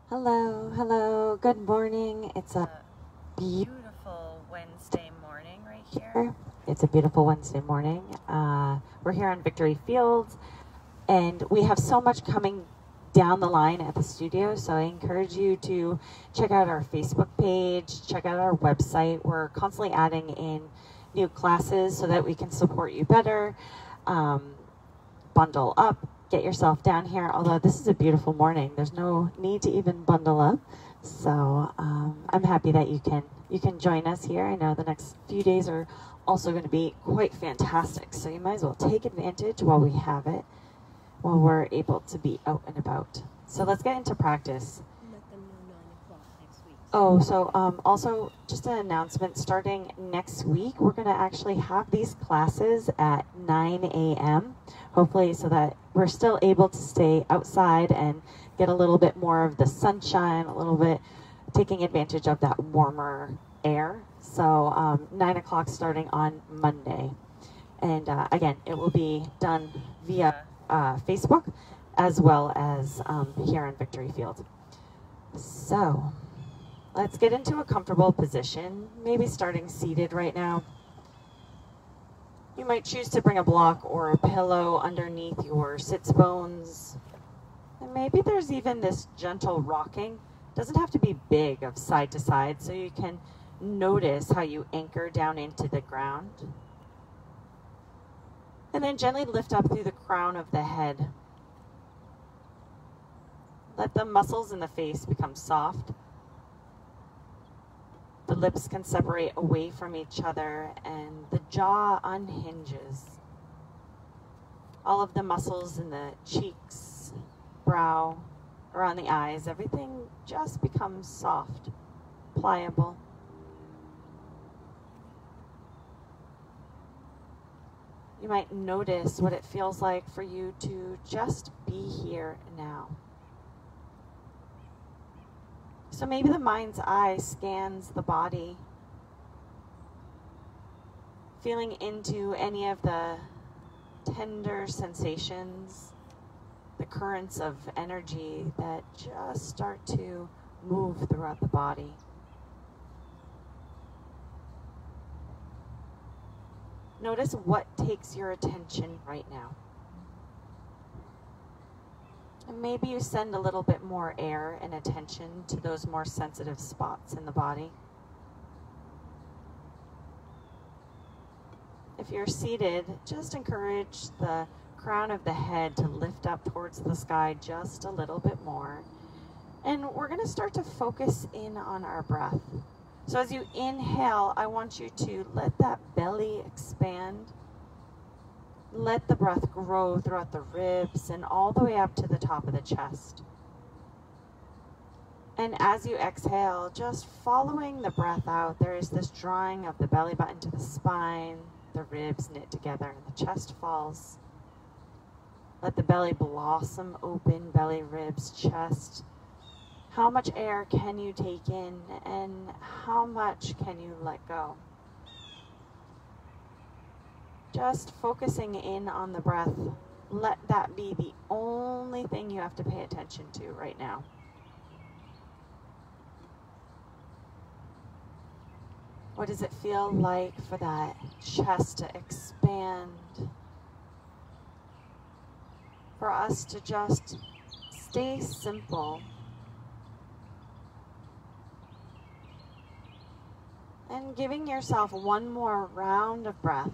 Hello, hello, good morning. It's a beautiful Wednesday morning right here. It's a beautiful Wednesday morning. We're here on Victory Fields, and we have so much coming down the line at the studio, so I encourage you to check out our Facebook page, check out our website. We're constantly adding in new classes so that we can support you better. Bundle up, get yourself down here, although this is a beautiful morning. There's no need to even bundle up. So I'm happy that you can join us here. I know the next few days are also going to be quite fantastic, so you might as well take advantage while we have it, while we're able to be out and about. So let's get into practice. Let them know 9 o'clock next week. Oh, so also just an announcement, starting next week, we're going to actually have these classes at 9 a.m., hopefully so that we're still able to stay outside and get a little bit more of the sunshine, a little bit taking advantage of that warmer air. So 9 o'clock starting on Monday. And again, it will be done via Facebook as well as here in Victory Field. So let's get into a comfortable position, maybe starting seated right now. You might choose to bring a block or a pillow underneath your sits bones. And maybe there's even this gentle rocking. Doesn't have to be big of side to side, so you can notice how you anchor down into the ground. And then gently lift up through the crown of the head. Let the muscles in the face become soft. The lips can separate away from each other and the jaw unhinges. All of the muscles in the cheeks, brow, around the eyes, everything just becomes soft, pliable. You might notice what it feels like for you to just be here now. So maybe the mind's eye scans the body, feeling into any of the tender sensations, the currents of energy that just start to move throughout the body. Notice what takes your attention right now. And maybe you send a little bit more air and attention to those more sensitive spots in the body. If you're seated, just encourage the crown of the head to lift up towards the sky just a little bit more. And we're going to start to focus in on our breath. So as you inhale, I want you to let that belly expand. Let the breath grow throughout the ribs and all the way up to the top of the chest. And as you exhale, just following the breath out, there is this drawing of the belly button to the spine, the ribs knit together, and the chest falls. Let the belly blossom open, belly, ribs, chest. How much air can you take in, and how much can you let go? Just focusing in on the breath. Let that be the only thing you have to pay attention to right now. What does it feel like for that chest to expand? For us to just stay simple. And giving yourself one more round of breath.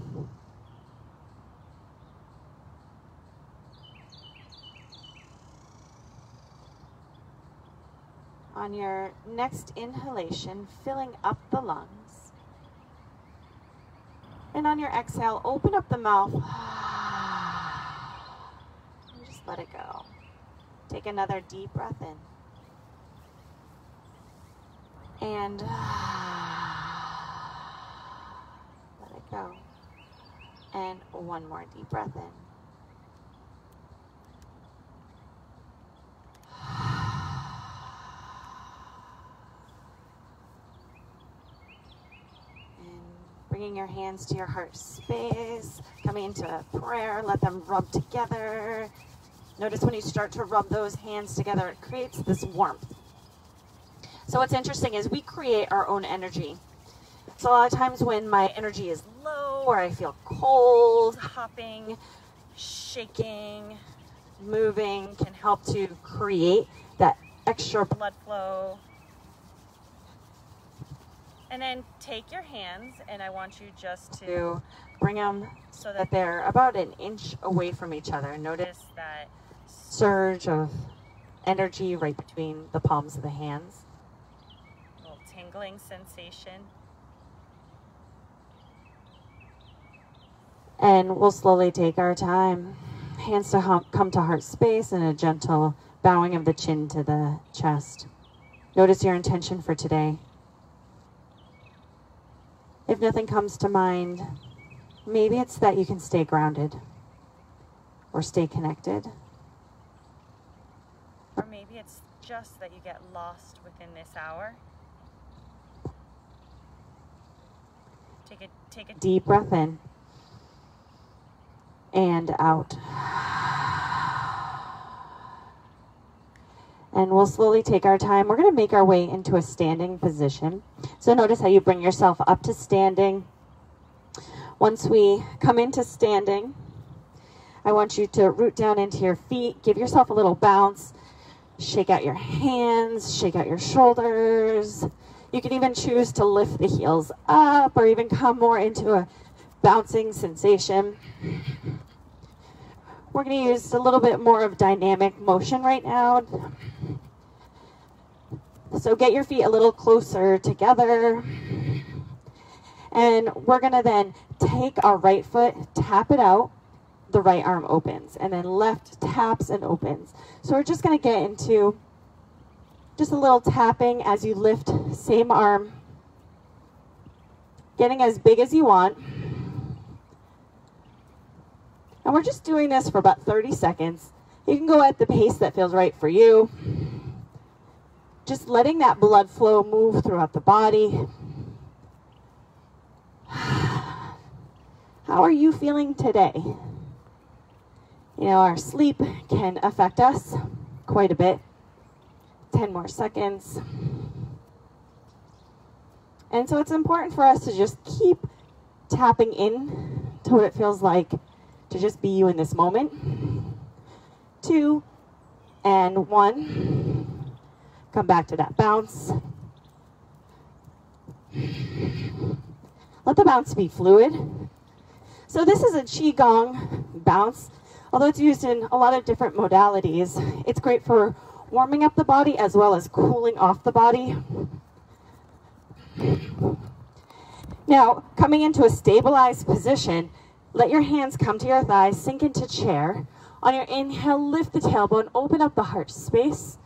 On your next inhalation, filling up the lungs. And on your exhale, open up the mouth. And just let it go. Take another deep breath in. And let it go. And one more deep breath in. Bringing your hands to your heart space, coming into a prayer, let them rub together. Notice when you start to rub those hands together, it creates this warmth. So what's interesting is we create our own energy. So a lot of times when my energy is low or I feel cold, hopping, shaking, moving can help to create that extra blood flow. And then take your hands, and I want you just To bring them so that they're about an inch away from each other. Notice notice that surge of energy right between the palms of the hands. little tingling sensation. And we'll slowly take our time. Hands to come to heart space and a gentle bowing of the chin to the chest. Notice your intention for today. If nothing comes to mind, maybe it's that you can stay grounded or stay connected. Or maybe it's just that you get lost within this hour. Take a Deep breath in and out. And we'll slowly take our time. We're going to make our way into a standing position. So notice how you bring yourself up to standing. Once we come into standing, I want you to root down into your feet. Give yourself a little bounce. Shake out your hands. Shake out your shoulders. You can even choose to lift the heels up or even come more into a bouncing sensation. We're going to use a little bit more of dynamic motion right now. So get your feet a little closer together. And we're going to then take our right foot, tap it out, the right arm opens, and then left taps and opens. So we're just going to get into just a little tapping as you lift, same arm, getting as big as you want. And we're just doing this for about 30 seconds. You can go at the pace that feels right for you. Just letting that blood flow move throughout the body. How are you feeling today? You know, our sleep can affect us quite a bit. 10 more seconds. And so it's important for us to just keep tapping in to what it feels like to just be you in this moment. 2 and 1. Come back to that bounce. Let the bounce be fluid. So this is a Qigong bounce. Although it's used in a lot of different modalities, it's great for warming up the body as well as cooling off the body. Now, coming into a stabilized position, let your hands come to your thighs, sink into chair. On your inhale, lift the tailbone, open up the heart space.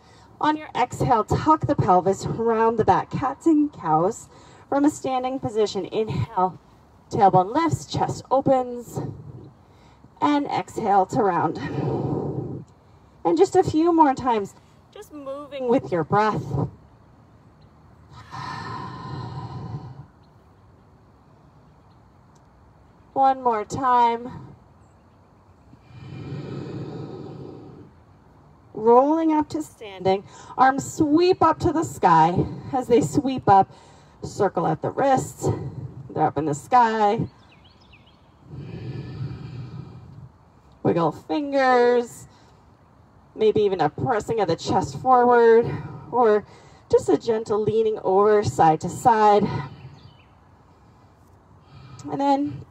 On your exhale, tuck the pelvis, round the back, cats and cows. From a standing position, inhale, tailbone lifts, chest opens, and exhale to round. And just a few more times, just moving with your breath. One more time. Rolling up to standing. Arms sweep up to the sky. As they sweep up, circle at the wrists. They're up in the sky. Wiggle fingers. Maybe even a pressing of the chest forward. Or just a gentle leaning over side to side. And then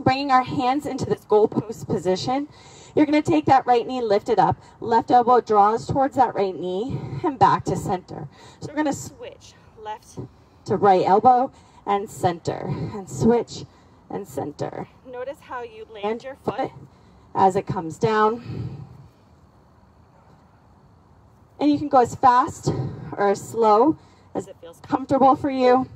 bringing our hands into this goalpost position. You're going to take that right knee, lift it up. Left elbow draws towards that right knee and back to center. So we're going to switch left to right elbow and center. And switch and center. Notice how you land your foot as it comes down. And you can go as fast or as slow as it feels comfortable for you.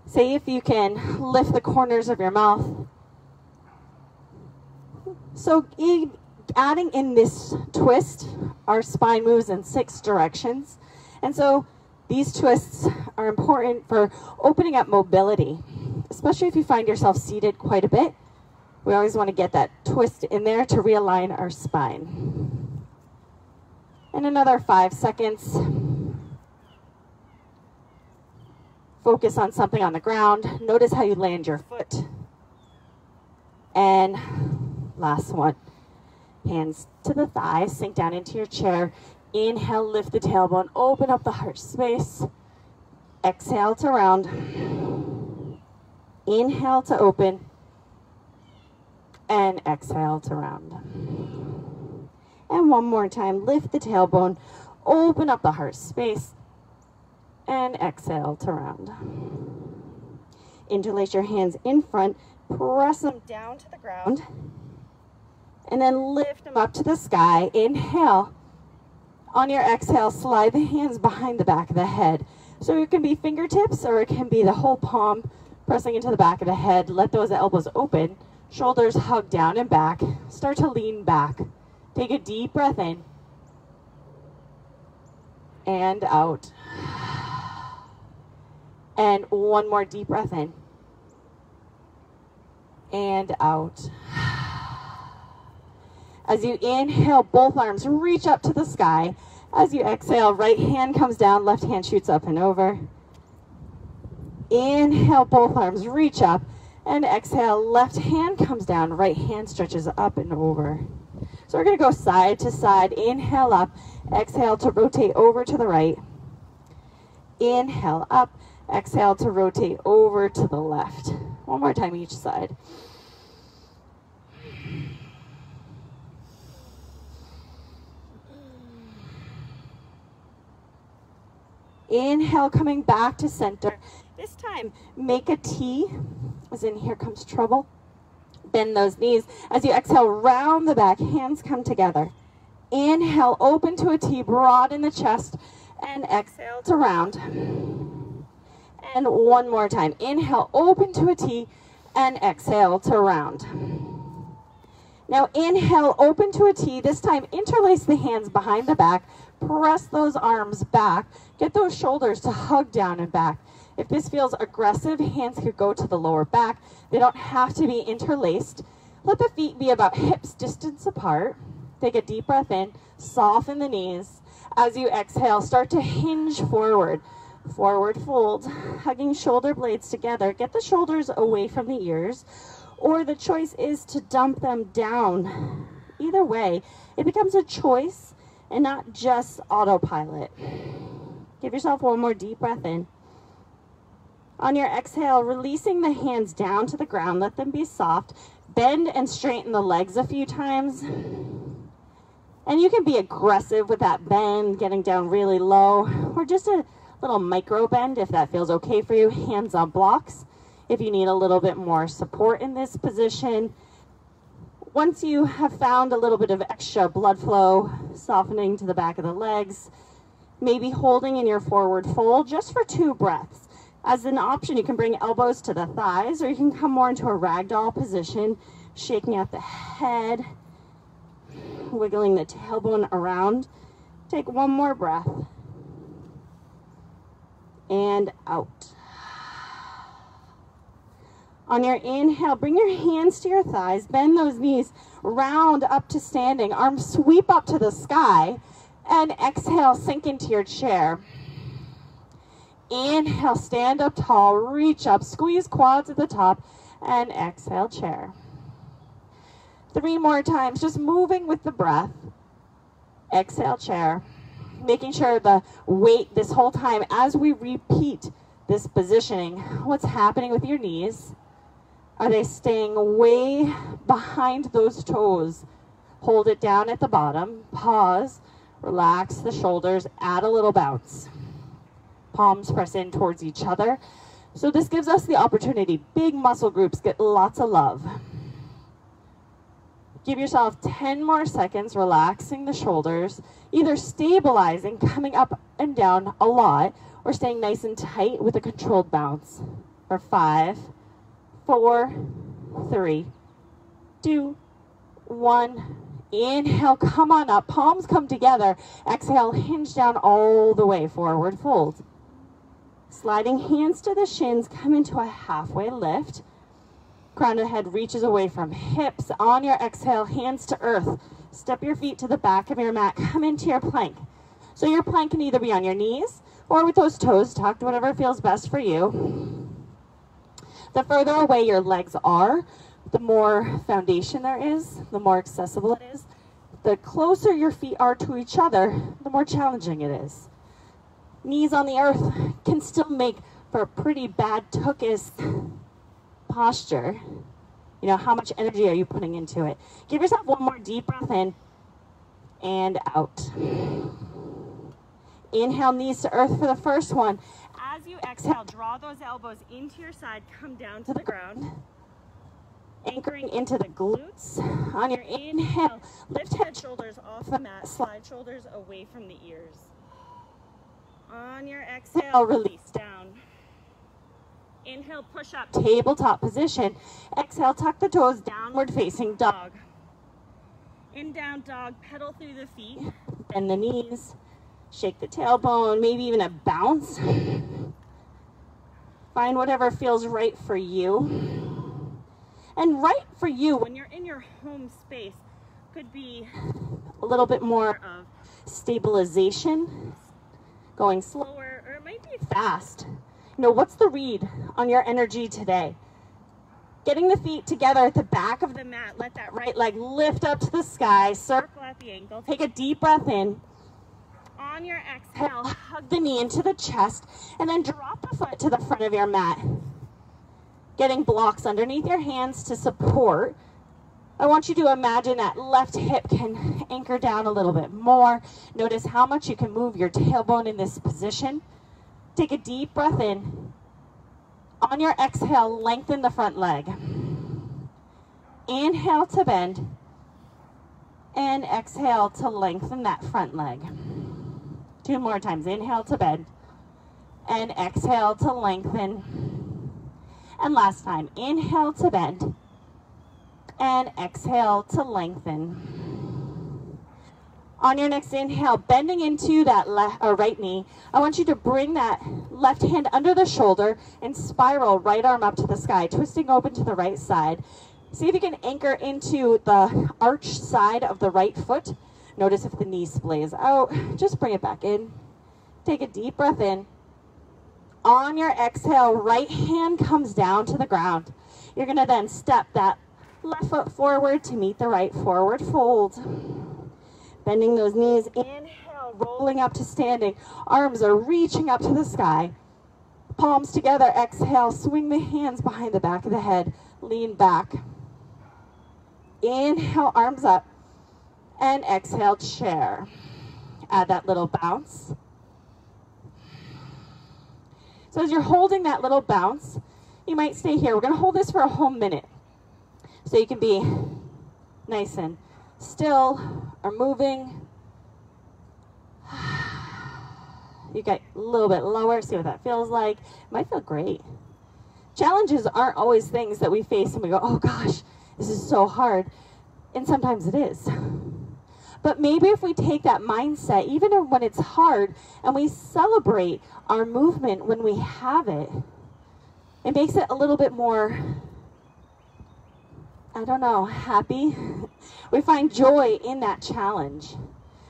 See if you can lift the corners of your mouth. So adding in this twist, our spine moves in 6 directions. And so these twists are important for opening up mobility, especially if you find yourself seated quite a bit. We always want to get that twist in there to realign our spine. And another 5 seconds. Focus on something on the ground. Notice how you land your foot. And last one. Hands to the thighs, sink down into your chair. Inhale, lift the tailbone, open up the heart space. Exhale to round. Inhale to open. And exhale to round. And one more time, lift the tailbone, open up the heart space, and exhale to round. Interlace your hands in front, press them down to the ground, and then lift them up to the sky. Inhale. On your exhale, slide the hands behind the back of the head. So it can be fingertips or it can be the whole palm pressing into the back of the head. Let those elbows open, shoulders hug down and back. Start to lean back. Take a deep breath in and out. And one more deep breath in and out. As you inhale, both arms reach up to the sky. As you exhale, right hand comes down, left hand shoots up and over. Inhale, both arms reach up, and exhale, left hand comes down, right hand stretches up and over. So we're going to go side to side. Inhale up, exhale to rotate over to the right. Inhale up, exhale to rotate over to the left. One more time each side. Inhale, coming back to center. This time, make a T, as in here comes trouble. Bend those knees. As you exhale, round the back, hands come together. Inhale, open to a T, broaden the chest, and exhale to round. And one more time. Inhale, open to a T, and exhale to round. Now inhale, open to a T. This time, interlace the hands behind the back. Press those arms back. Get those shoulders to hug down and back. If this feels aggressive, hands could go to the lower back. They don't have to be interlaced. Let the feet be about hips distance apart. Take a deep breath in. Soften the knees. As you exhale, start to hinge forward. Forward fold, hugging shoulder blades together. Get the shoulders away from the ears, or the choice is to dump them down. Either way, it becomes a choice and not just autopilot. Give yourself one more deep breath in. On your exhale, releasing the hands down to the ground, let them be soft. Bend and straighten the legs a few times. And you can be aggressive with that bend, getting down really low, or just a little micro bend if that feels okay for you. Hands on blocks if you need a little bit more support in this position. Once you have found a little bit of extra blood flow, softening to the back of the legs, maybe holding in your forward fold just for 2 breaths. As an option, you can bring elbows to the thighs, or you can come more into a ragdoll position, shaking out the head, wiggling the tailbone around. Take one more breath. And out. On your inhale, bring your hands to your thighs, bend those knees, round up to standing, arms sweep up to the sky, and exhale, sink into your chair. Inhale, stand up tall, reach up, squeeze quads at the top, and exhale, chair. 3 more times, just moving with the breath. Exhale, chair. Making sure the weight this whole time as we repeat this positioning. What's happening with your knees? Are they staying way behind those toes? Hold it down at the bottom. Pause. Relax the shoulders. Add a little bounce. Palms press in towards each other. So this gives us the opportunity. Big muscle groups get lots of love. Give yourself 10 more seconds, relaxing the shoulders, either stabilizing, coming up and down a lot, or staying nice and tight with a controlled bounce. For 5, 4, 3, 2, 1. Inhale, come on up, palms come together. Exhale, hinge down all the way, forward fold. Sliding hands to the shins, come into a halfway lift. Crown of the head reaches away from hips. On your exhale, hands to earth. Step your feet to the back of your mat. Come into your plank. So your plank can either be on your knees or with those toes tucked, whatever feels best for you. The further away your legs are, the more foundation there is, the more accessible it is. The closer your feet are to each other, the more challenging it is. Knees on the earth can still make for a pretty bad tuchus posture. You know, how much energy are you putting into it? Give yourself one more deep breath in and out. Inhale, knees to earth for the first one. As you exhale, draw those elbows into your side, come down to the ground. Anchoring into the glutes. On your inhale, lift head, shoulders off the mat, slide shoulders away from the ears. On your exhale, release down. Inhale, push up, tabletop position. Exhale, tuck the toes, downward facing dog. In down dog, pedal through the feet, bend the knees, shake the tailbone, maybe even a bounce. Find whatever feels right for you. And right for you, when you're in your home space, could be a little bit more of stabilization, going slower, or it might be fast. You know, what's the read on your energy today? Getting the feet together at the back of the mat. Let that right leg lift up to the sky. Circle at the ankle. Take a deep breath in. On your exhale, hug the knee into the chest, and then drop the foot to the front of your mat. Getting blocks underneath your hands to support. I want you to imagine that left hip can anchor down a little bit more. Notice how much you can move your tailbone in this position. Take a deep breath in. On your exhale, lengthen the front leg. Inhale to bend. And exhale to lengthen that front leg. 2 more times. Inhale to bend. And exhale to lengthen. And last time. Inhale to bend. And exhale to lengthen. On your next inhale, bending into that right knee, I want you to bring that left hand under the shoulder and spiral right arm up to the sky, twisting open to the right side. See if you can anchor into the arch side of the right foot. Notice if the knee splays out. Just bring it back in. Take a deep breath in. On your exhale, right hand comes down to the ground. You're going to then step that left foot forward to meet the right forward fold. Bending those knees, inhale, rolling up to standing. Arms are reaching up to the sky. Palms together, exhale, swing the hands behind the back of the head. Lean back. Inhale, arms up. And exhale, chair. Add that little bounce. So as you're holding that little bounce, you might stay here. We're going to hold this for a whole minute. So you can be nice and still or moving. You get a little bit lower, see what that feels like. It might feel great. Challenges aren't always things that we face and we go, oh gosh, this is so hard. And sometimes it is. But maybe if we take that mindset, even when it's hard, and we celebrate our movement when we have it, it makes it a little bit more, I don't know, happy. We find joy in that challenge.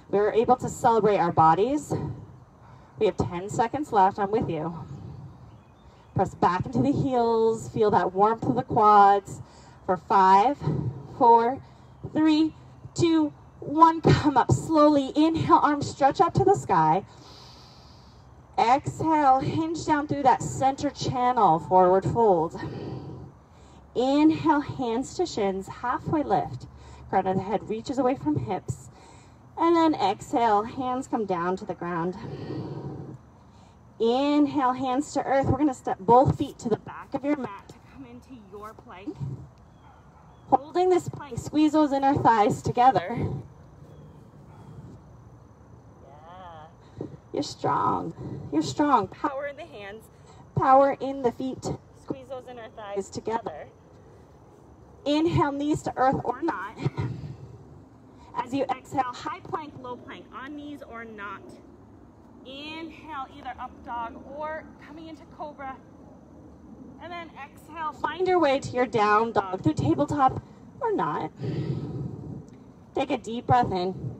We're able to celebrate our bodies. We have 10 seconds left. I'm with you. Press back into the heels. Feel that warmth of the quads. For 5, 4, 3, 2, 1. Come up slowly. Inhale, arms stretch up to the sky. Exhale, hinge down through that center channel, forward fold. Inhale, hands to shins, halfway lift. Crown of the head reaches away from hips. And then exhale, hands come down to the ground. Inhale, hands to earth. We're going to step both feet to the back of your mat to come into your plank. Holding this plank, squeeze those inner thighs together. Yeah. You're strong. You're strong. Power in the hands, power in the feet. Squeeze those inner thighs together. Inhale, knees to earth or not. As you exhale, high plank, low plank, on knees or not. Inhale, either up dog or coming into cobra. And then exhale, find your way to your down dog through tabletop or not. Take a deep breath in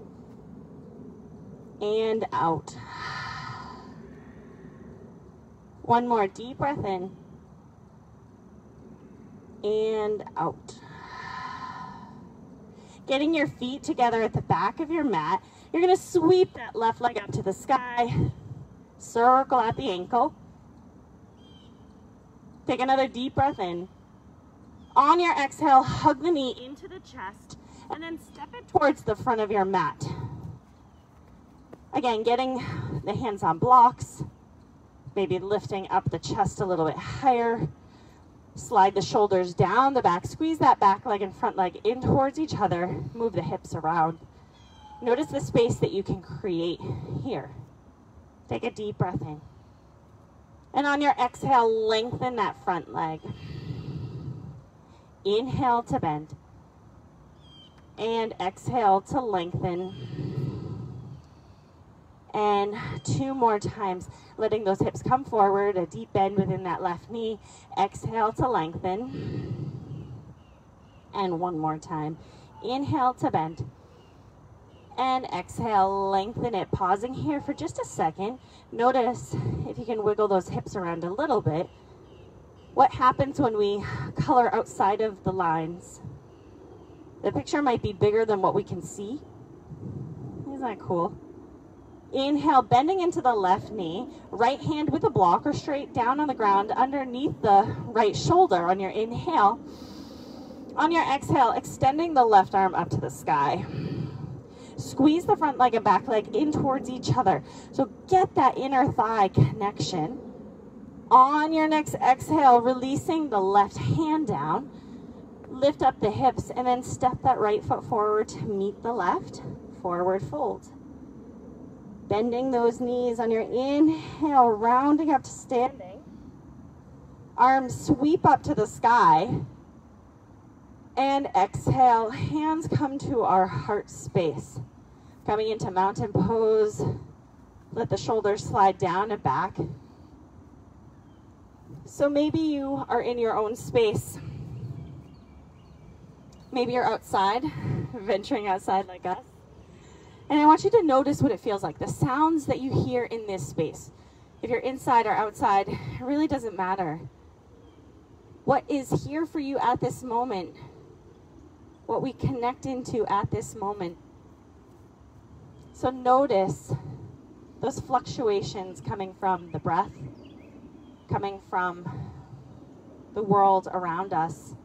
and out. One more deep breath in and out. Getting your feet together at the back of your mat. You're going to sweep that left leg up to the sky. Circle at the ankle. Take another deep breath in. On your exhale, hug the knee into the chest and then step it towards the front of your mat. Again, getting the hands on blocks, maybe lifting up the chest a little bit higher. Slide the shoulders down the back, squeeze that back leg and front leg in towards each other, move the hips around. Notice the space that you can create here. Take a deep breath in. And on your exhale, lengthen that front leg. Inhale to bend. And exhale to lengthen. And 2 more times, letting those hips come forward, a deep bend within that left knee. Exhale to lengthen. And 1 more time. Inhale to bend. And exhale, lengthen it. Pausing here for just a second. Notice if you can wiggle those hips around a little bit. What happens when we color outside of the lines? The picture might be bigger than what we can see. Isn't that cool? Inhale, bending into the left knee, right hand with a block or straight down on the ground underneath the right shoulder on your inhale. On your exhale, extending the left arm up to the sky. Squeeze the front leg and back leg in towards each other. So get that inner thigh connection. On your next exhale, releasing the left hand down. Lift up the hips and then step that right foot forward to meet the left. Forward fold. Bending those knees on your inhale, rounding up to standing. Arms sweep up to the sky. And exhale, hands come to our heart space. Coming into mountain pose. Let the shoulders slide down and back. So maybe you are in your own space. Maybe you're outside, venturing outside like us. And I want you to notice what it feels like, the sounds that you hear in this space. If you're inside or outside, it really doesn't matter. What is here for you at this moment? What we connect into at this moment. So notice those fluctuations coming from the breath, coming from the world around us.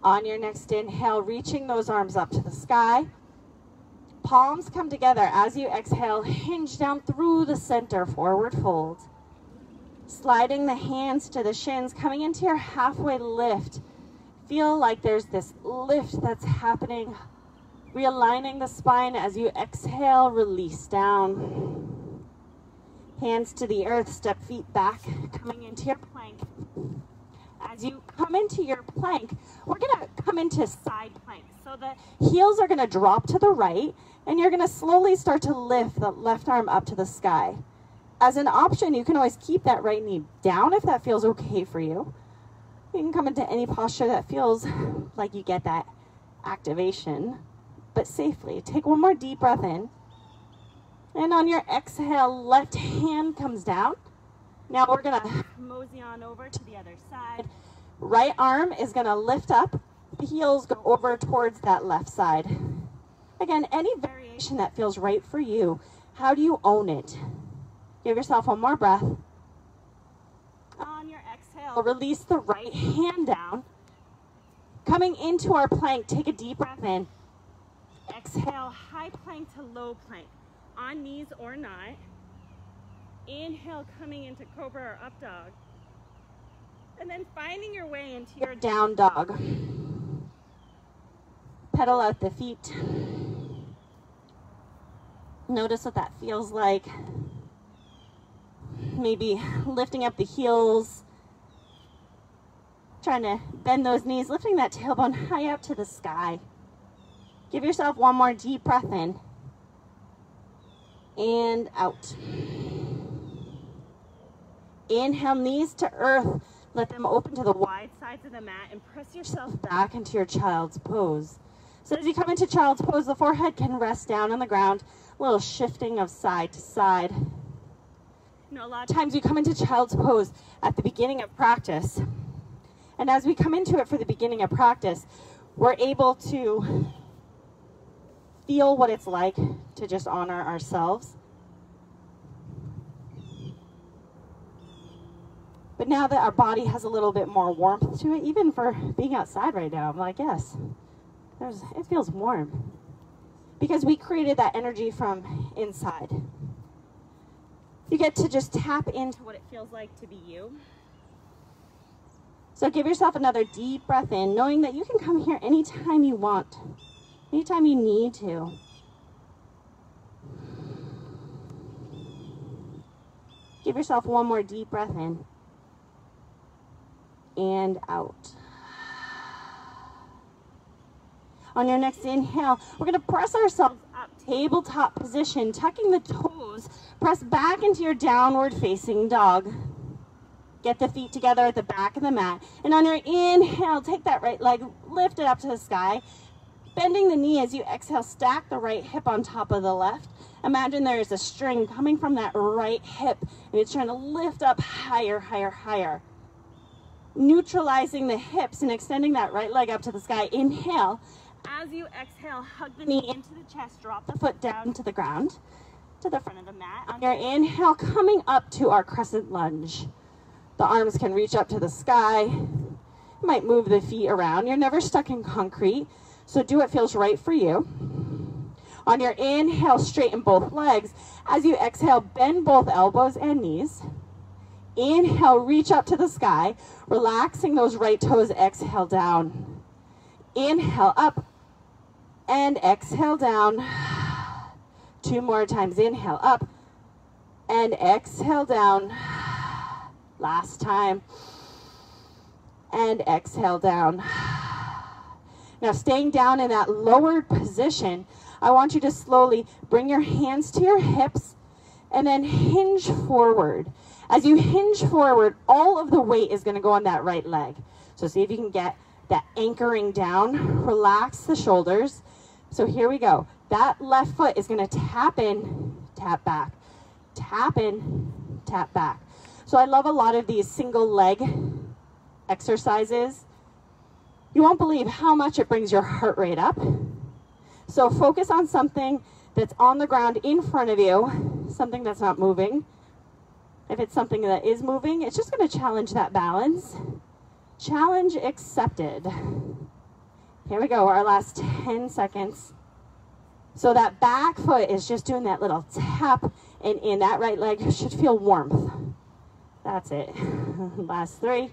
On your next inhale, reaching those arms up to the sky. Palms come together as you exhale, hinge down through the center, forward fold. Sliding the hands to the shins, coming into your halfway lift. Feel like there's this lift that's happening. Realigning the spine as you exhale, release down. Hands to the earth, step feet back, coming into your plank. As you come into your plank, we're going to come into side plank. So the heels are going to drop to the right, and you're going to slowly start to lift the left arm up to the sky. As an option, you can always keep that right knee down if that feels okay for you. You can come into any posture that feels like you get that activation, but safely. Take 1 more deep breath in. And on your exhale, left hand comes down. Now we're going to mosey on over to the other side. Right arm is going to lift up. The heels go over towards that left side. Again, any variation that feels right for you. How do you own it? Give yourself 1 more breath. On your exhale, release the right hand down. Coming into our plank, take a deep breath in. Exhale, high plank to low plank. On knees or not. Inhale, coming into cobra or up dog. And then finding your way into your down dog. Pedal out the feet. Notice what that feels like. Maybe lifting up the heels. Trying to bend those knees, lifting that tailbone high up to the sky. Give yourself 1 more deep breath in. And out. Inhale, knees to earth. Let them open to the wide sides of the mat and press yourself back into your child's pose. So as you come into child's pose, the forehead can rest down on the ground, a little shifting of side to side. You know, a lot of times we come into child's pose at the beginning of practice. And as we come into it for the beginning of practice, we're able to feel what it's like to just honor ourselves. But now that our body has a little bit more warmth to it, even for being outside right now, I'm like, yes, it feels warm. Because we created that energy from inside. You get to just tap into what it feels like to be you. So give yourself another deep breath in, knowing that you can come here anytime you want, anytime you need to. Give yourself one more deep breath in and out. On your next inhale, we're going to press ourselves up, tabletop position, tucking the toes, press back into your downward facing dog. Get the feet together at the back of the mat. And on your inhale, take that right leg, lift it up to the sky. Bending the knee as you exhale, stack the right hip on top of the left. Imagine there is a string coming from that right hip, and it's trying to lift up higher, higher, higher. Neutralizing the hips and extending that right leg up to the sky. Inhale. As you exhale, hug the knee into the chest, drop the foot down to the ground, to the front of the mat. On your inhale, coming up to our crescent lunge. The arms can reach up to the sky. You might move the feet around. You're never stuck in concrete, so do what feels right for you. On your inhale, straighten both legs. As you exhale, bend both elbows and knees. Inhale, reach up to the sky, relaxing those right toes. Exhale down. Inhale up and exhale down. 2 more times. Inhale up and exhale down. Last time. And exhale down. Now, staying down in that lowered position, I want you to slowly bring your hands to your hips and then hinge forward. As you hinge forward, all of the weight is going to go on that right leg. So see if you can get that anchoring down. Relax the shoulders. So here we go. That left foot is going to tap in, tap back, tap in, tap back. So I love a lot of these single leg exercises. You won't believe how much it brings your heart rate up. So focus on something that's on the ground in front of you, something that's not moving. If it's something that is moving, it's just going to challenge that balance. Challenge accepted. Here we go, our last 10 seconds. So that back foot is just doing that little tap, and in that right leg should feel warmth. That's it. Last 3,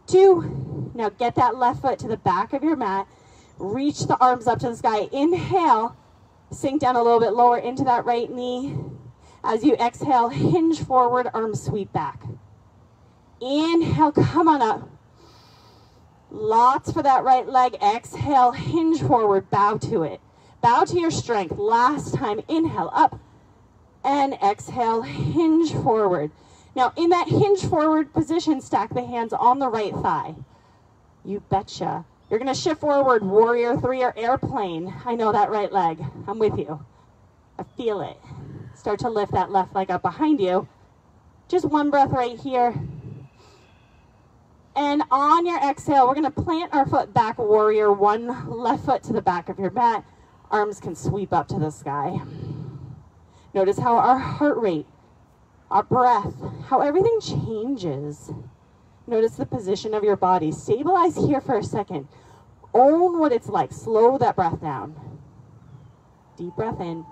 2. Now get that left foot to the back of your mat. Reach the arms up to the sky. Inhale, sink down a little bit lower into that right knee. As you exhale, hinge forward, arms sweep back. Inhale, come on up. Lots for that right leg. Exhale, hinge forward, bow to it. Bow to your strength. Last time, inhale up and exhale, hinge forward. Now in that hinge forward position, stack the hands on the right thigh. You betcha. You're gonna shift forward, warrior 3 or airplane. I know that right leg. I'm with you. I feel it. Start to lift that left leg up behind you. Just one breath right here. And on your exhale, we're gonna plant our foot back, warrior 1, left foot to the back of your mat. Arms can sweep up to the sky. Notice how our heart rate, our breath, how everything changes. Notice the position of your body. Stabilize here for a second. Own what it's like. Slow that breath down. Deep breath in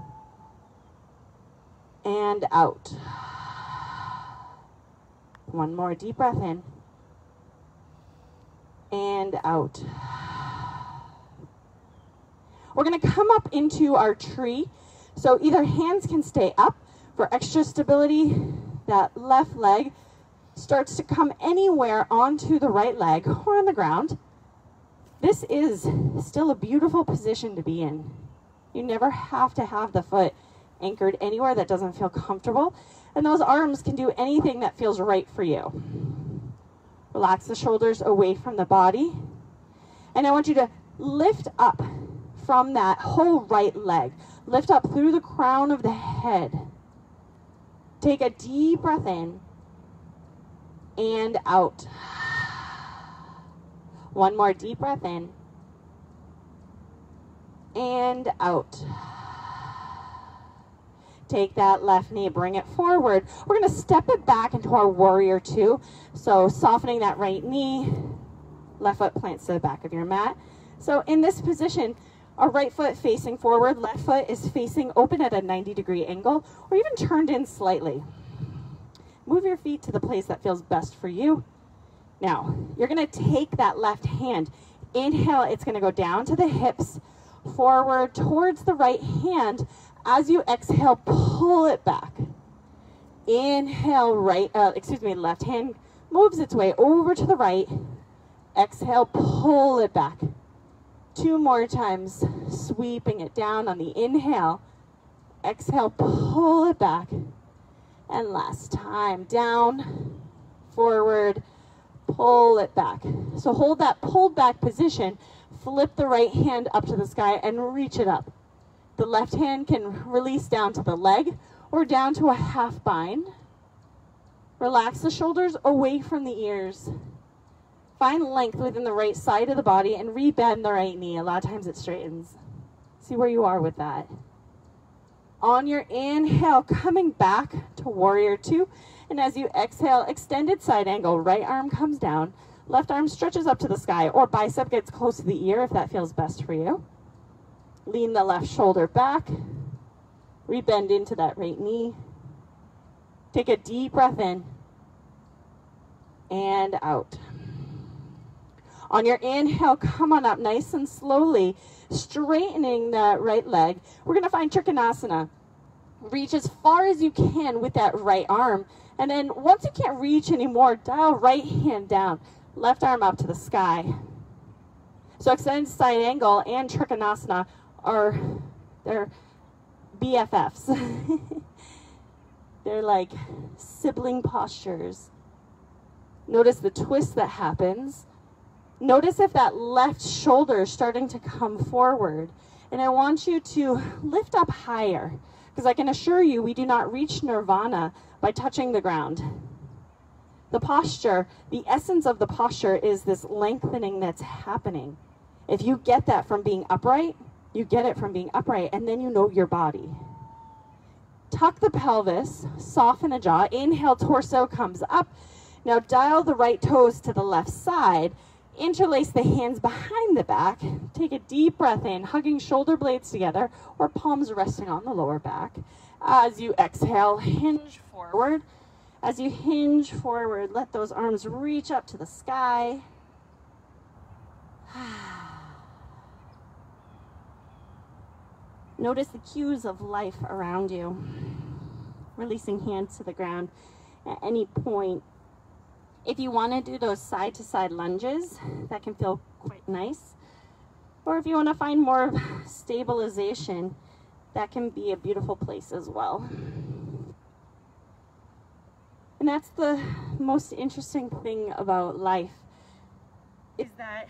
and out. One more deep breath in and out. We're going to come up into our tree. So either hands can stay up for extra stability. That left leg starts to come anywhere onto the right leg or on the ground. This is still a beautiful position to be in. You never have to have the foot anchored anywhere that doesn't feel comfortable. And those arms can do anything that feels right for you. Relax the shoulders away from the body. And I want you to lift up from that whole right leg. Lift up through the crown of the head. Take a deep breath in and out. One more deep breath in and out. Take that left knee, bring it forward. We're going to step it back into our warrior two. So softening that right knee, left foot plants to the back of your mat. So in this position, our right foot facing forward, left foot is facing open at a 90-degree angle, or even turned in slightly. Move your feet to the place that feels best for you. Now, you're going to take that left hand. Inhale, it's going to go down to the hips, forward towards the right hand. As you exhale, pull it back. Inhale, left hand moves its way over to the right. Exhale, pull it back. 2 more times, sweeping it down on the inhale. Exhale, pull it back. And last time, down, forward, pull it back. So hold that pulled back position. Flip the right hand up to the sky and reach it up. The left hand can release down to the leg or down to a half bind. Relax the shoulders away from the ears. Find length within the right side of the body and rebend the right knee. A lot of times it straightens. See where you are with that. On your inhale, coming back to warrior two. And as you exhale, extended side angle. Right arm comes down. Left arm stretches up to the sky, or bicep gets close to the ear if that feels best for you. Lean the left shoulder back. Rebend into that right knee. Take a deep breath in and out. On your inhale, come on up nice and slowly, straightening that right leg. We're going to find Trikonasana. Reach as far as you can with that right arm. And then once you can't reach anymore, dial right hand down. Left arm up to the sky. So extended side angle and Trikonasana they're BFFs. They're like sibling postures. Notice the twist that happens. Notice if that left shoulder is starting to come forward. And I want you to lift up higher, because I can assure you we do not reach nirvana by touching the ground. The posture, the essence of the posture is this lengthening that's happening. If you get that from being upright, you get it from being upright, and then you know your body. Tuck the pelvis, soften the jaw. Inhale, torso comes up. Now dial the right toes to the left side. Interlace the hands behind the back. Take a deep breath in, hugging shoulder blades together or palms resting on the lower back. As you exhale, hinge forward. As you hinge forward, let those arms reach up to the sky. Notice the cues of life around you. Releasing hands to the ground at any point. If you want to do those side-to-side lunges, that can feel quite nice. Or if you want to find more stabilization, that can be a beautiful place as well. And that's the most interesting thing about life, is that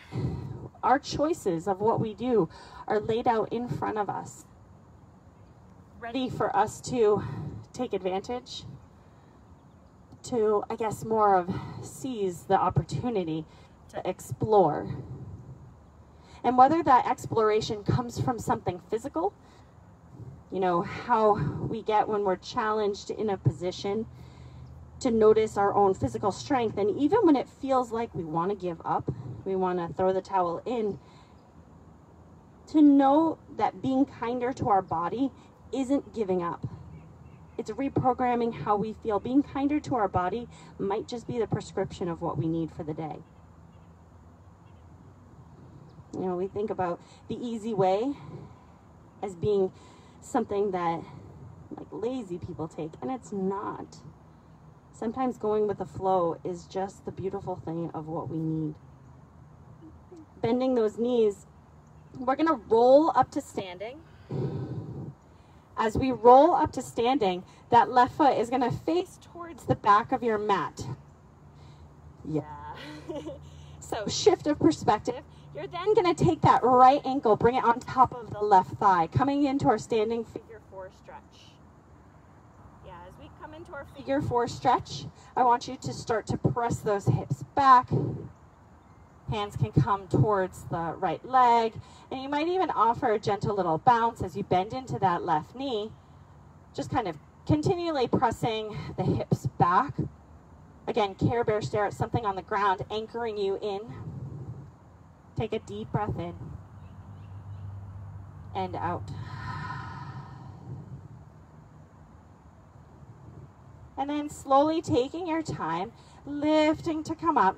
our choices of what we do are laid out in front of us, ready for us to take advantage, to, I guess, more of seize the opportunity to explore. And whether that exploration comes from something physical, you know, how we get when we're challenged in a position to notice our own physical strength, and even when it feels like we want to give up, we want to throw the towel in, to know that being kinder to our body isn't giving up. It's reprogramming how we feel. Being kinder to our body might just be the prescription of what we need for the day. You know, we think about the easy way as being something that like lazy people take, and it's not. Sometimes going with the flow is just the beautiful thing of what we need. Bending those knees, we're going to roll up to standing. As we roll up to standing, that left foot is going to face towards the back of your mat. Yeah. So shift of perspective. You're then going to take that right ankle, bring it on top of the left thigh, coming into our standing figure four stretch. Yeah, as we come into our figure four stretch, I want you to start to press those hips back. Hands can come towards the right leg, and you might even offer a gentle little bounce as you bend into that left knee, just kind of continually pressing the hips back. Again, Care Bear stare at something on the ground, anchoring you in. Take a deep breath in and out. And then slowly taking your time, lifting to come up,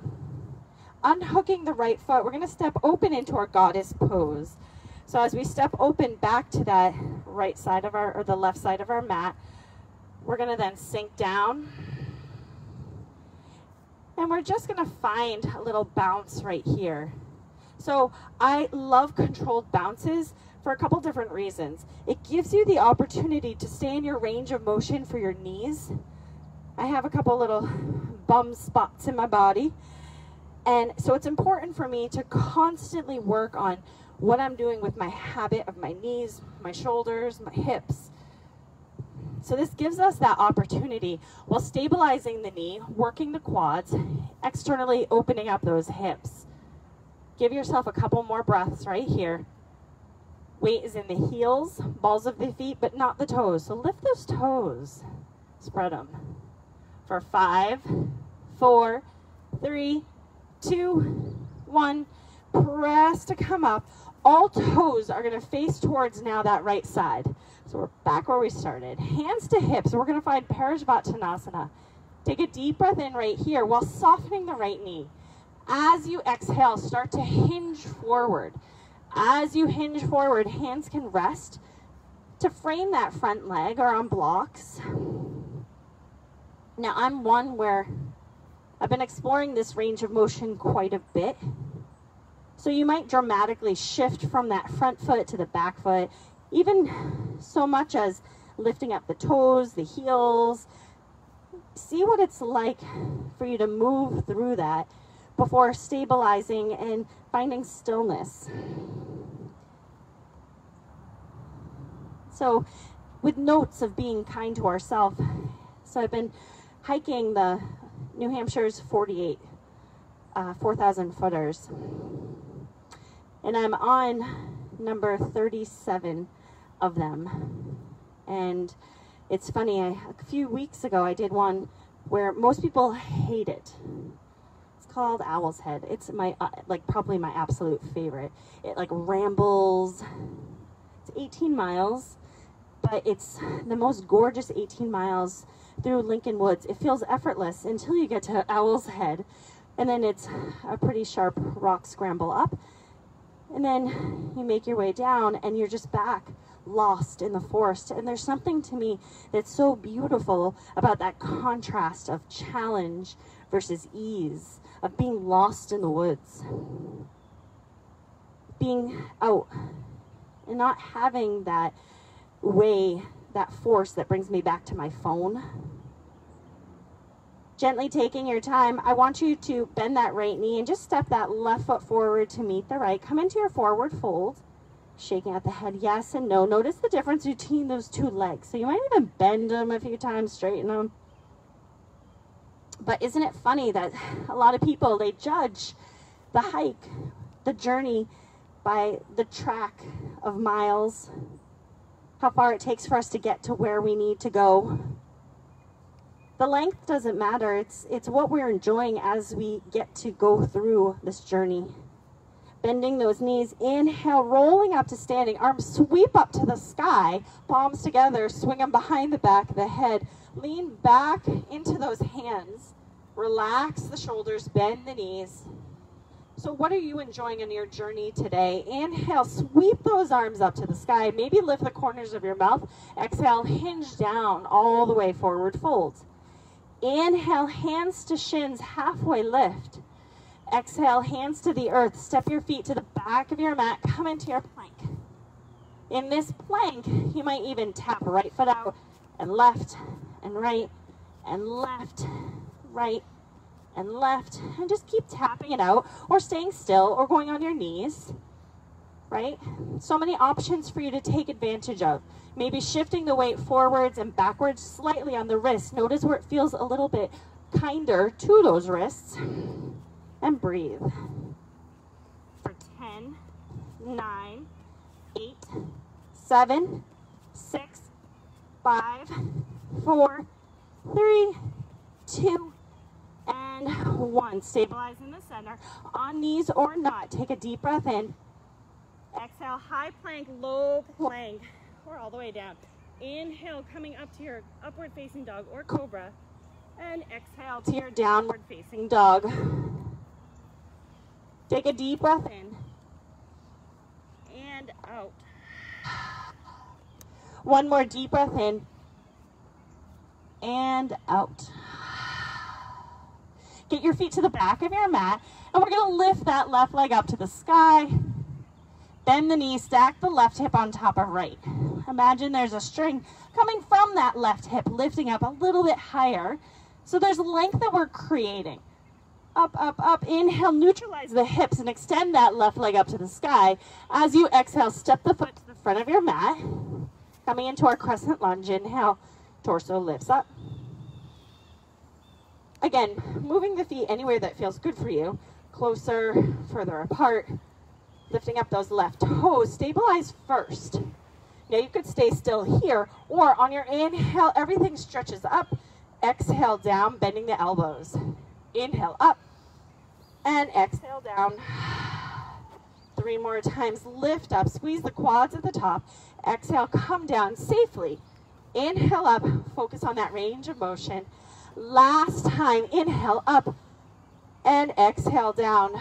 unhooking the right foot. We're going to step open into our goddess pose. So as we step open back to that right side of our, or the left side of our mat, we're going to then sink down. And we're just going to find a little bounce right here. So I love controlled bounces for a couple different reasons. It gives you the opportunity to stay in your range of motion for your knees. I have a couple little bum spots in my body. And so it's important for me to constantly work on what I'm doing with my habit of my knees, my shoulders, my hips. So this gives us that opportunity while stabilizing the knee, working the quads, externally opening up those hips. Give yourself a couple more breaths right here. Weight is in the heels, balls of the feet, but not the toes. So lift those toes, spread them. For 5, 4, 3, 2, 1, press to come up. All toes are going to face towards now that right side. So we're back where we started. Hands to hips. We're going to find Parashvattanasana. Take a deep breath in right here while softening the right knee. As you exhale, start to hinge forward. As you hinge forward, hands can rest to frame that front leg or on blocks. Now I'm one where I've been exploring this range of motion quite a bit. So you might dramatically shift from that front foot to the back foot, even so much as lifting up the toes, the heels. See what it's like for you to move through that before stabilizing and finding stillness. So with notes of being kind to ourselves, so I've been hiking the New Hampshire's 48 4,000 footers. And I'm on number 37 of them. And it's funny, a few weeks ago I did one where most people hate it. It's called Owl's Head. It's my, probably my absolute favorite. It rambles. It's 18 miles, but it's the most gorgeous 18 miles through Lincoln Woods. It feels effortless until you get to Owl's Head. And then it's a pretty sharp rock scramble up. And then you make your way down and you're just back, lost in the forest. And there's something to me that's so beautiful about that contrast of challenge versus ease, of being lost in the woods. Being out and not having that way, that force that brings me back to my phone. Gently taking your time, I want you to bend that right knee and just step that left foot forward to meet the right. Come into your forward fold, shaking at the head, yes and no. Notice the difference between those two legs. So you might even bend them a few times, straighten them. But isn't it funny that a lot of people, they judge the hike, the journey by the track of miles, how far it takes for us to get to where we need to go. The length doesn't matter. It's what we're enjoying as we get to go through this journey. Bending those knees, inhale, rolling up to standing, arms sweep up to the sky, palms together, swing them behind the back of the head, lean back into those hands, relax the shoulders, bend the knees. So what are you enjoying in your journey today? Inhale, sweep those arms up to the sky, maybe lift the corners of your mouth. Exhale, hinge down all the way, forward fold. Inhale, hands to shins, halfway lift. Exhale, hands to the earth. Step your feet to the back of your mat. Come into your plank. In this plank, you might even tap right foot out and left and right and left, right and left, and just keep tapping it out or staying still or going on your knees, right? So many options for you to take advantage of. Maybe shifting the weight forwards and backwards slightly on the wrist. Notice where it feels a little bit kinder to those wrists, and breathe. For 10, 9, 8, 7, 6, 5, 4, 3, 2, and 1. Stabilize in the center, on knees or not. Take a deep breath in. Exhale, high plank, low plank, or all the way down. Inhale, coming up to your upward facing dog or cobra, and exhale to your downward facing dog. Take a deep breath in and out. One more deep breath in and out. Get your feet to the back of your mat, and we're going to lift that left leg up to the sky. Bend the knee, stack the left hip on top of right. Imagine there's a string coming from that left hip, lifting up a little bit higher. So there's length that we're creating. Up, up, up. Inhale, neutralize the hips and extend that left leg up to the sky. As you exhale, step the foot to the front of your mat. Coming into our crescent lunge. Inhale, torso lifts up. Again, moving the feet anywhere that feels good for you. Closer, further apart. Lifting up those left toes. Stabilize first. Now you could stay still here, or on your inhale, everything stretches up. Exhale down, bending the elbows. Inhale up, and exhale down. 3 more times. Lift up, squeeze the quads at the top. Exhale, come down safely. Inhale up, focus on that range of motion. Last time, inhale up, and exhale down.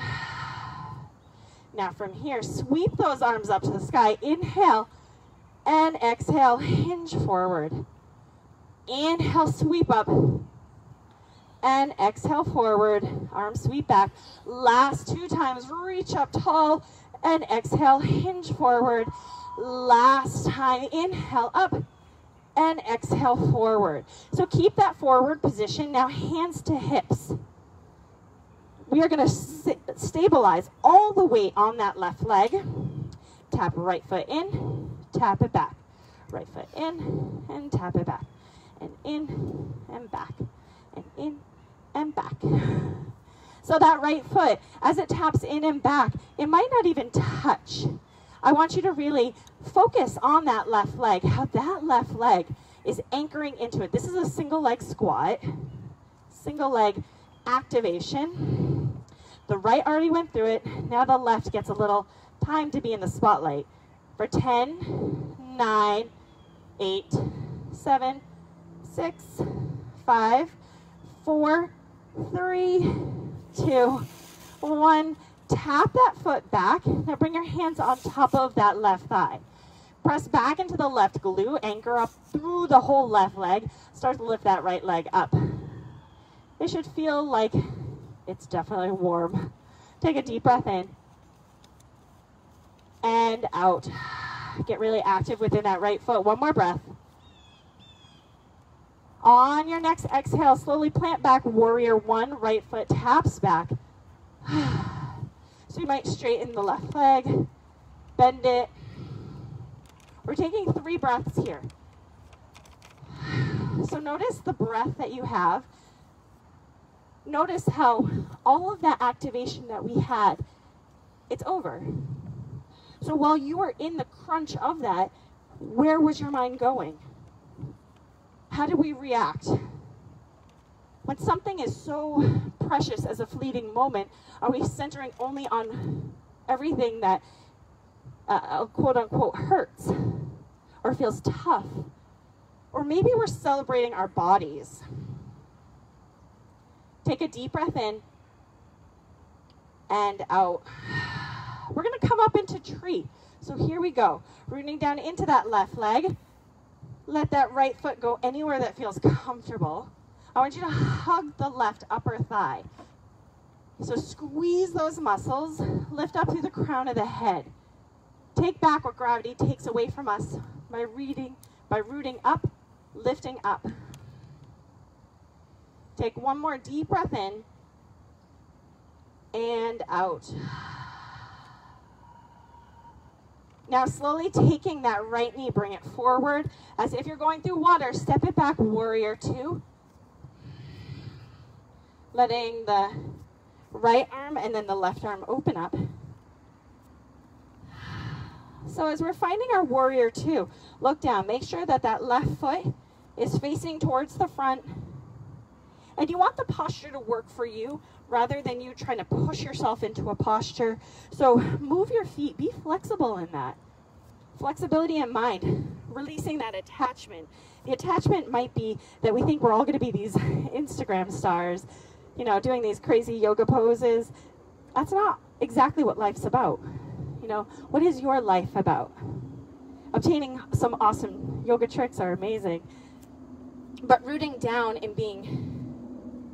Now from here, sweep those arms up to the sky. Inhale and exhale, hinge forward. Inhale, sweep up. And exhale forward, arms sweep back. Last 2 times, reach up tall and exhale, hinge forward. Last time, inhale up and exhale forward. So keep that forward position. Now hands to hips. We are going to stabilize all the weight on that left leg. Tap right foot in, tap it back. Right foot in and tap it back. And in and back. And in and back. So that right foot, as it taps in and back, it might not even touch. I want you to really focus on that left leg, how that left leg is anchoring into it. This is a single leg squat, single leg activation. The right already went through it. Now the left gets a little time to be in the spotlight. For 10, 9, 8, 7, 6, 5, 4, 3, 2, 1. Tap that foot back. Now bring your hands on top of that left thigh. Press back into the left glute. Anchor up through the whole left leg. Start to lift that right leg up. It should feel like it's definitely warm. Take a deep breath in. And out. Get really active within that right foot. One more breath. On your next exhale, slowly plant back, warrior 1, right foot taps back. So you might straighten the left leg, bend it. We're taking 3 breaths here. So notice the breath that you have. Notice how all of that activation that we had, it's over. So while you were in the crunch of that, where was your mind going? How do we react? When something is so precious as a fleeting moment, are we centering only on everything that quote unquote hurts or feels tough? Or maybe we're celebrating our bodies. Take a deep breath in and out. We're going to come up into tree. So here we go. Rooting down into that left leg. Let that right foot go anywhere that feels comfortable. I want you to hug the left upper thigh. So squeeze those muscles. Lift up through the crown of the head. Take back what gravity takes away from us by rooting up, lifting up. Take one more deep breath in and out. Now slowly taking that right knee, bring it forward. As if you're going through water, step it back, warrior two. Letting the right arm and then the left arm open up. So as we're finding our warrior two, look down. Make sure that that left foot is facing towards the front. And you want the posture to work for you rather than you trying to push yourself into a posture. So move your feet, be flexible in that. Flexibility in mind, releasing that attachment. The attachment might be that we think we're all going to be these Instagram stars, you know, doing these crazy yoga poses. That's not exactly what life's about. You know, what is your life about? Obtaining some awesome yoga tricks are amazing, but rooting down and being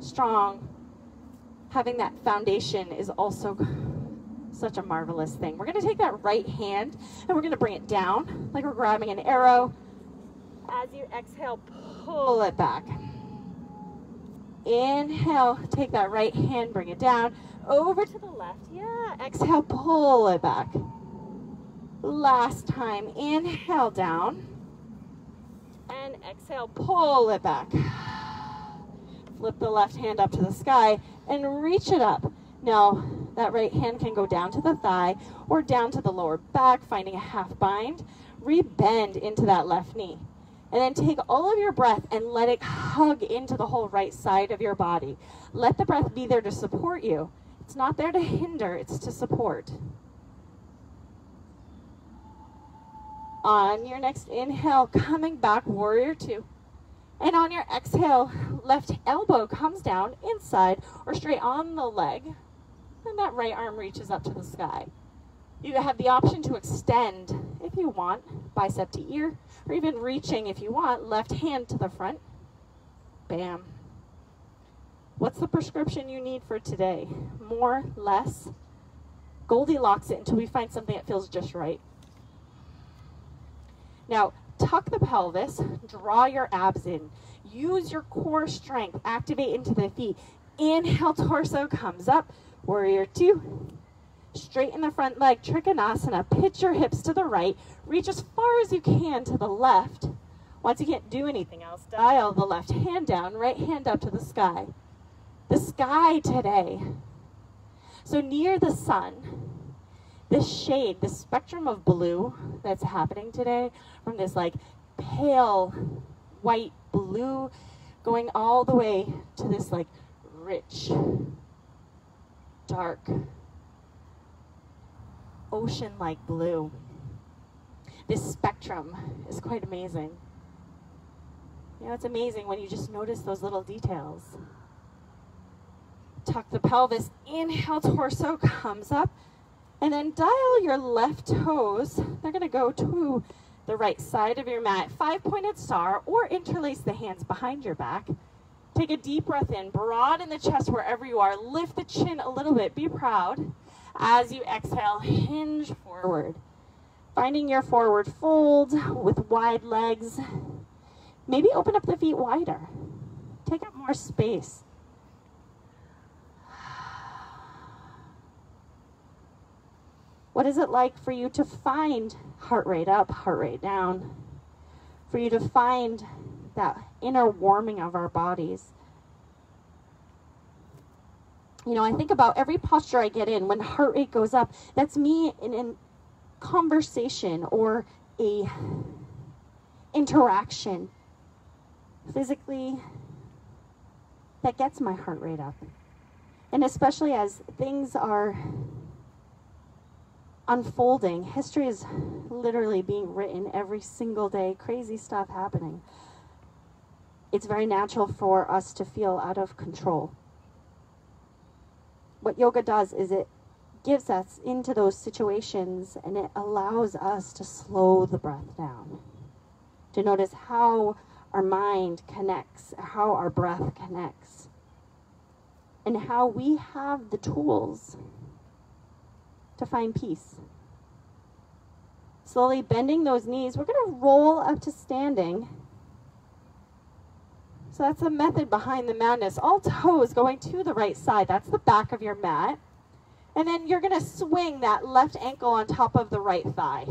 strong, having that foundation is also such a marvelous thing. We're going to take that right hand and we're going to bring it down like we're grabbing an arrow. As you exhale, pull it back. Inhale, take that right hand, bring it down, over to the left. Yeah, exhale, pull it back. Last time, inhale down, and exhale, pull it back. Flip the left hand up to the sky and reach it up. Now, that right hand can go down to the thigh or down to the lower back, finding a half bind. Rebend into that left knee. And then take all of your breath and let it hug into the whole right side of your body. Let the breath be there to support you. It's not there to hinder, it's to support. On your next inhale, coming back, warrior two. And on your exhale, left elbow comes down inside or straight on the leg. And that right arm reaches up to the sky. You have the option to extend if you want, bicep to ear, or even reaching if you want, left hand to the front. Bam. What's the prescription you need for today? More, less? Goldilocks it until we find something that feels just right. Now, tuck the pelvis, draw your abs in. Use your core strength, activate into the feet. Inhale, torso comes up, warrior two. Straighten the front leg, Trikonasana. Pitch your hips to the right. Reach as far as you can to the left. Once you can't do anything else, dial the left hand down, right hand up to the sky. The sky today. So near the sun, this shade, this spectrum of blue that's happening today, from this like pale white blue going all the way to this like rich, dark, ocean-like blue. This spectrum is quite amazing. You know, it's amazing when you just notice those little details. Tuck the pelvis, inhale, torso comes up, and then dial your left toes. They're going to go to the right side of your mat, 5-pointed star, or interlace the hands behind your back. Take a deep breath in, broaden the chest wherever you are, lift the chin a little bit, be proud. As you exhale, hinge forward. Finding your forward fold with wide legs. Maybe open up the feet wider. Take up more space. What is it like for you to find heart rate up, heart rate down? For you to find that inner warming of our bodies? You know, I think about every posture I get in, when heart rate goes up, that's me in a conversation or a interaction physically that gets my heart rate up. And especially as things are unfolding, history is literally being written every single day, crazy stuff happening. It's very natural for us to feel out of control. What yoga does is it gives us into those situations and it allows us to slow the breath down, to notice how our mind connects, how our breath connects, and how we have the tools to find peace. Slowly bending those knees, we're going to roll up to standing. So that's the method behind the madness. All toes going to the right side. That's the back of your mat. And then you're going to swing that left ankle on top of the right thigh.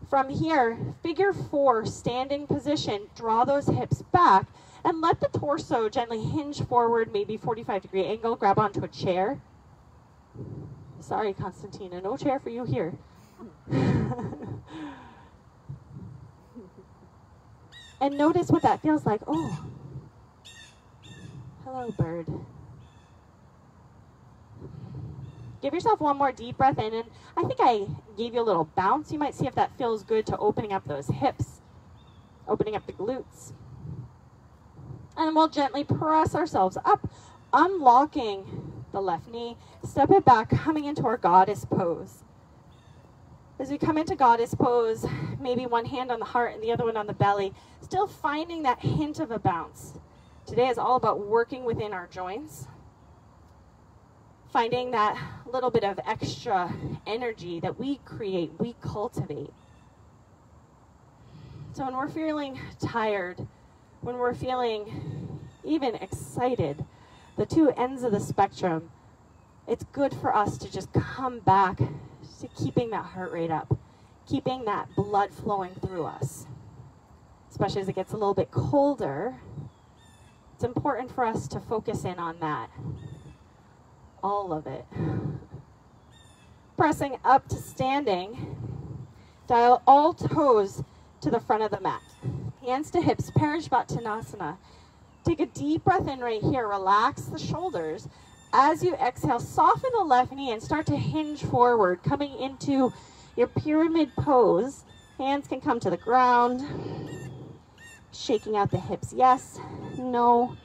From here, figure 4, standing position, draw those hips back and let the torso gently hinge forward, maybe 45-degree angle, grab onto a chair. Sorry, Constantina, no chair for you here. And notice what that feels like. Oh, hello, bird. Give yourself one more deep breath in, and I think I gave you a little bounce. You might see if that feels good to opening up those hips, opening up the glutes. And we'll gently press ourselves up, unlocking the left knee, step it back, coming into our goddess pose. As we come into goddess pose, maybe one hand on the heart and the other one on the belly, still finding that hint of a bounce. Today is all about working within our joints, finding that little bit of extra energy that we create, we cultivate. So when we're feeling tired, when we're feeling even excited, the two ends of the spectrum, it's good for us to just come back to keeping that heart rate up, keeping that blood flowing through us. Especially as it gets a little bit colder, it's important for us to focus in on that. All of it. Pressing up to standing, dial all toes to the front of the mat. Hands to hips, Parashvattanasana. Take a deep breath in right here. Relax the shoulders. As you exhale, soften the left knee and start to hinge forward, coming into your pyramid pose. Hands can come to the ground. Shaking out the hips. Yes, no.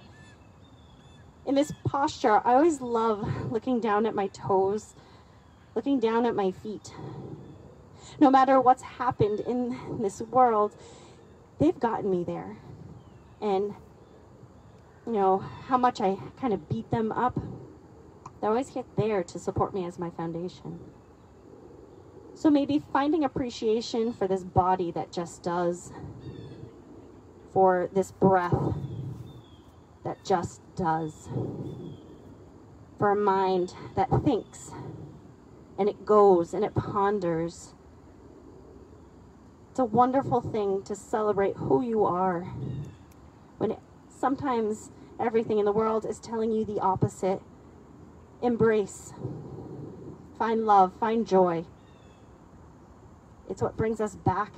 In this posture, I always love looking down at my toes, looking down at my feet. No matter what's happened in this world, they've gotten me there. And, you know, how much I kind of beat them up, they're always there to support me as my foundation. So maybe finding appreciation for this body that just does, for this breath that just does, for a mind that thinks and it goes and it ponders. It's a wonderful thing to celebrate who you are when sometimes everything in the world is telling you the opposite. Embrace, find love, find joy. It's what brings us back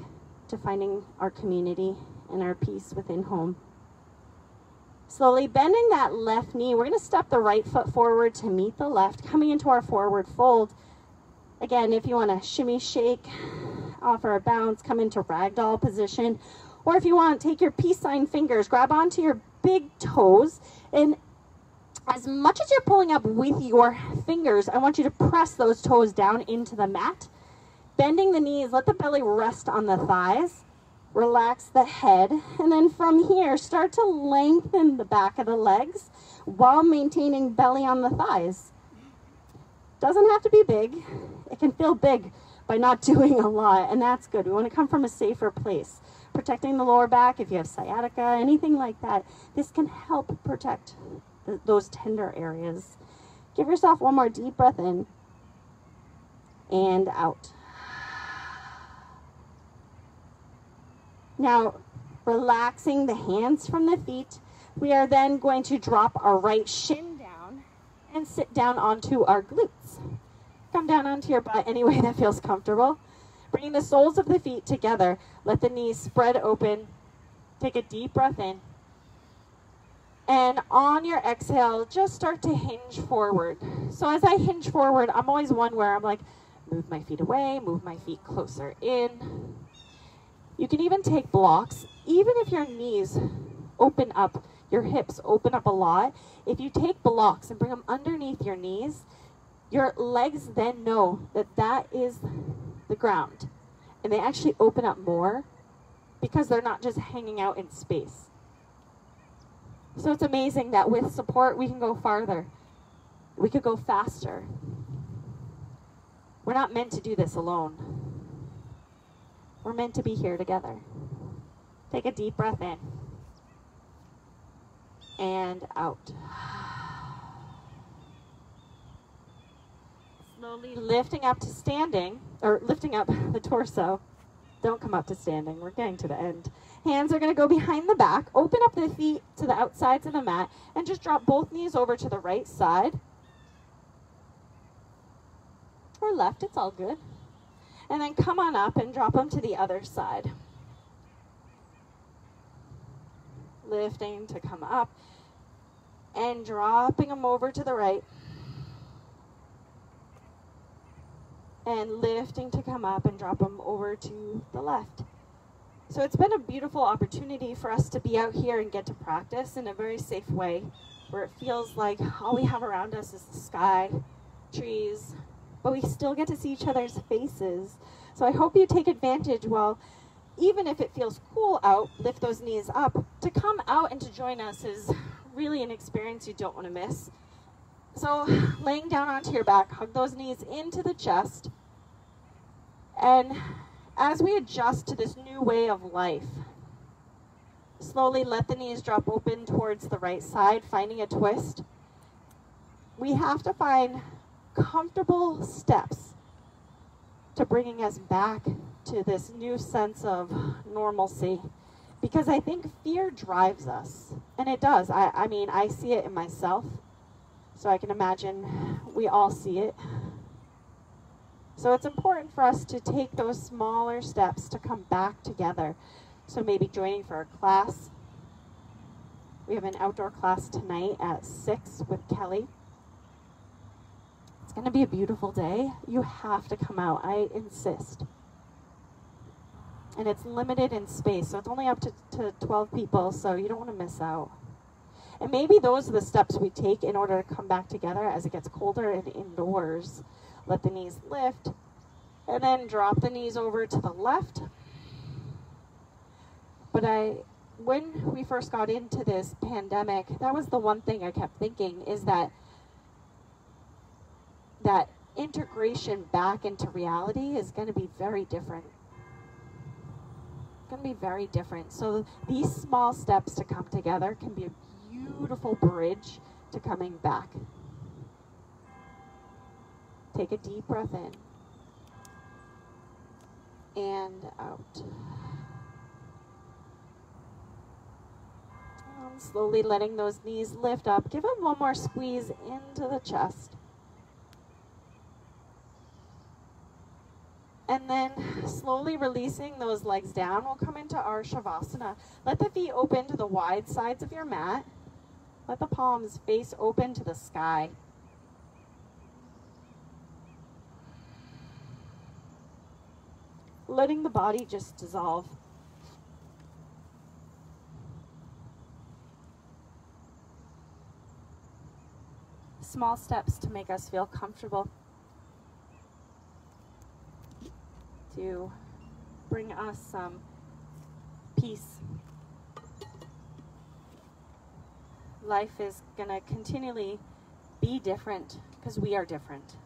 to finding our community and our peace within home. Slowly bending that left knee, we're going to step the right foot forward to meet the left, coming into our forward fold. Again, if you want to shimmy, shake, offer a bounce, come into ragdoll position, or if you want, take your peace sign fingers, grab onto your big toes, and as much as you're pulling up with your fingers, I want you to press those toes down into the mat. Bending the knees, let the belly rest on the thighs. Relax the head. And then from here, start to lengthen the back of the legs while maintaining belly on the thighs. Doesn't have to be big. It can feel big by not doing a lot, and that's good. We want to come from a safer place. Protecting the lower back, if you have sciatica, anything like that, this can help protect those tender areas. Give yourself one more deep breath in and out. Now, relaxing the hands from the feet, we are then going to drop our right shin down and sit down onto our glutes. Come down onto your butt any way that feels comfortable. Bringing the soles of the feet together, let the knees spread open. Take a deep breath in. And on your exhale, just start to hinge forward. So as I hinge forward, I'm always one where I'm like, move my feet away, move my feet closer in. You can even take blocks, even if your knees open up, your hips open up a lot. If you take blocks and bring them underneath your knees, your legs then know that that is the ground. And they actually open up more because they're not just hanging out in space. So it's amazing that with support, we can go farther. We could go faster. We're not meant to do this alone. We're meant to be here together. Take a deep breath in and out. Slowly lifting up to standing, or lifting up the torso. Don't come up to standing. We're getting to the end. Hands are going to go behind the back. Open up the feet to the outsides of the mat and just drop both knees over to the right side. Or left, it's all good. And then come on up and drop them to the other side. Lifting to come up and dropping them over to the right. And lifting to come up and drop them over to the left. So it's been a beautiful opportunity for us to be out here and get to practice in a very safe way, where it feels like all we have around us is the sky, trees, but we still get to see each other's faces. So I hope you take advantage while, even if it feels cool out, lift those knees up. To come out and to join us is really an experience you don't want to miss. So laying down onto your back, hug those knees into the chest. And as we adjust to this new way of life, slowly let the knees drop open towards the right side, finding a twist. We have to find comfortable steps to bringing us back to this new sense of normalcy. Because I think fear drives us, and it does. I mean, I see it in myself, so I can imagine we all see it. So it's important for us to take those smaller steps to come back together. So maybe joining for a class. We have an outdoor class tonight at 6 with Kelly. It's going to be a beautiful day. You have to come out. I insist. And it's limited in space, so it's only up to 12 people, so you don't want to miss out. And maybe those are the steps we take in order to come back together as it gets colder and indoors. Let the knees lift, and then drop the knees over to the left. But when we first got into this pandemic, that was the one thing I kept thinking, is that integration back into reality is going to be very different. Going to be very different. So these small steps to come together can be a beautiful bridge to coming back. Take a deep breath in and out. Slowly letting those knees lift up. Give them one more squeeze into the chest. And then slowly releasing those legs down, we'll come into our Shavasana. Let the feet open to the wide sides of your mat. Let the palms face open to the sky. Letting the body just dissolve. Small steps to make us feel comfortable, to bring us some peace. Life is going to continually be different because we are different.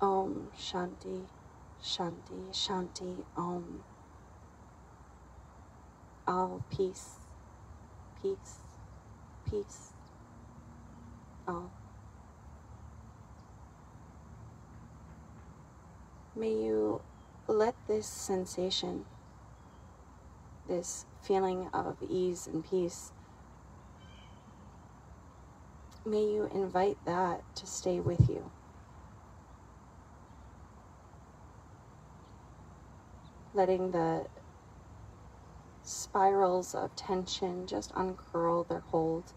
Om Shanti, Shanti, Shanti, Om. All peace, peace, peace. All. May you let this sensation, this feeling of ease and peace, may you invite that to stay with you. Letting the spirals of tension just uncurl their hold.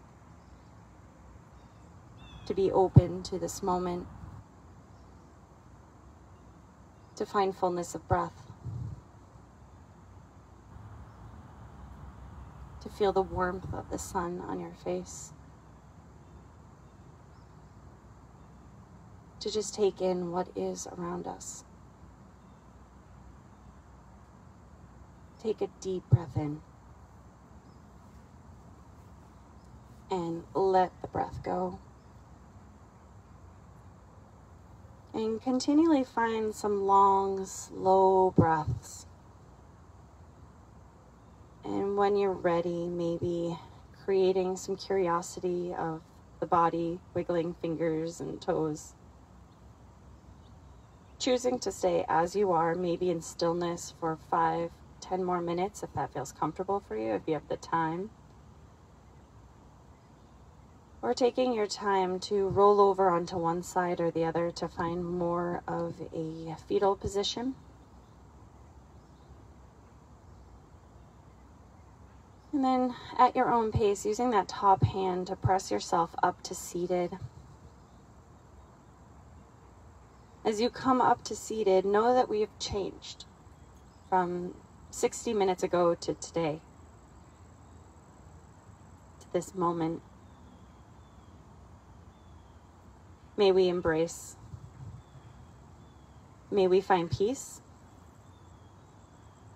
To be open to this moment. To find fullness of breath. To feel the warmth of the sun on your face. To just take in what is around us. Take a deep breath in. And let the breath go. And continually find some long, slow breaths. And when you're ready, maybe creating some curiosity of the body, wiggling fingers and toes. Choosing to stay as you are, maybe in stillness for 5-10 more minutes if that feels comfortable for you, if you have the time. Or taking your time to roll over onto one side or the other to find more of a fetal position. And then at your own pace, using that top hand to press yourself up to seated. As you come up to seated, know that we have changed from 60 minutes ago to today, to this moment. May we embrace. May we find peace.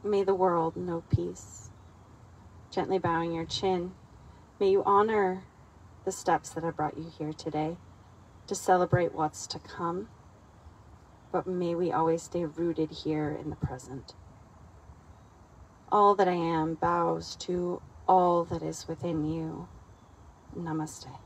May the world know peace. Gently bowing your chin. May you honor the steps that have brought you here today to celebrate what's to come. But may we always stay rooted here in the present. All that I am bows to all that is within you. Namaste.